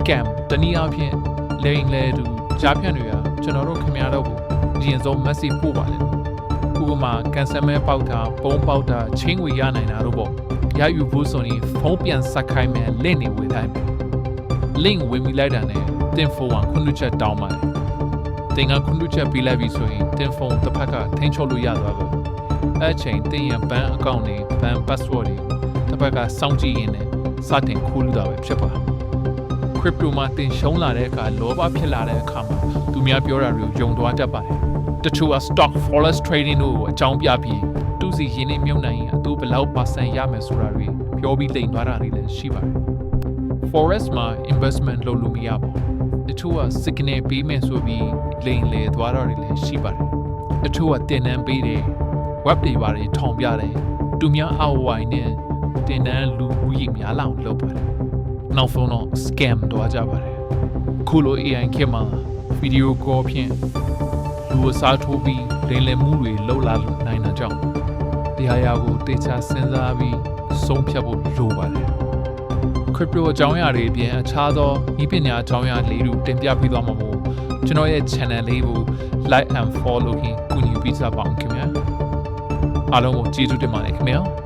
scam တနည်းအားဖြင့်လိမ်လည်သူကြားဖြန့်တွေကကျွန်တော်တို့ခင်ဗျားတို့ကိုအရင်ဆုံး message ပို့ပါလေဥပမာကန်ဆယ်မဲပေါက်တာပုံပေါက်တာချင်းငွေရနိုင်တာတို့ပေါ့ရယူဖို့ဆိုရင်ဖုန်းပြန်ဆက်ခိုင်းမယ် link တွေဝေထားမယ် link ဝင်မိလိုက်တာနဲ့တင်ဖုန်းကခွင့်ပြုချက်တောင်းပါတယ်တင်ကခွင့်ပြုချက်ပေးလိုက်ပြီဆိုရင်တင်ဖုန်းတစ်ဖက်ကထိန်းချုပ်လို့ရသွားပါအဲ့ချိန်တင်ရဘဏ်အကောင့်တွေဘဏ် password တွေတစ်ဖက်ကစောင့်ကြည့်ရင်းနဲ့စတင်ခိုးလို့တာပဲဖြစ်ပါcrypto မှာတင်ရှုံးလာတဲ့အခါလောဘဖြစ်လာတဲ့အခါမှာသူများပြောတာတွေကိုယုံသွားတတ်ပါတယ်တချို့က stock forex trading တို့ကိုအကြောင်းပြပြီးသူစီရင်းနှီးမြှုပ်နှံရင်အတူဘယ်လောက် percent ရမယ်ဆိုတာတွေပြောပြီးလိမ်သွားတာတွေလည်းရှိပါတယ် forex မှာ investment လုပ်လို့မရပါဘူးတချို့က signal ပေးမယ်ဆိုပြီးလိမ်လည်သွားတာတွေလည်းရှိပါတယ်တချို့ကတင်နန်းပေးတယ် web တွေပါတယ်ထောင်ပြတယ်သူများ ROI နဲ့တင်နန်းလူဦးရေများလာအောင်လုပ်ပါတယ်နောက်ဆုံးတော့ scam တော့ကြပါတယ်ခုလို AI ခေတ်မှာ video call ဖြင့်လူအစားထိုးပြီးလိမ်လည်မှုတွေလုပ်လာနိုင်တာကြောင့်တရားရာကိုတေချာစဉ်းစားပြီးဆုံးဖြတ်ဖို့လိုပါတယ် crypto အကြောင်းအရာတွေအပြင်အခြားသောဤပညာအကြောင်းအရာလေးတွေတင်ပြပေးသွားမှာမို့ကျွန်တော်ရဲ့ channel လေးကို like and follow ခင်ကူညီပေးကြပါအောင်ခင်ဗျာအားလုံးကိုကျေးဇူးတင်ပါတယ်ခင်ဗျာ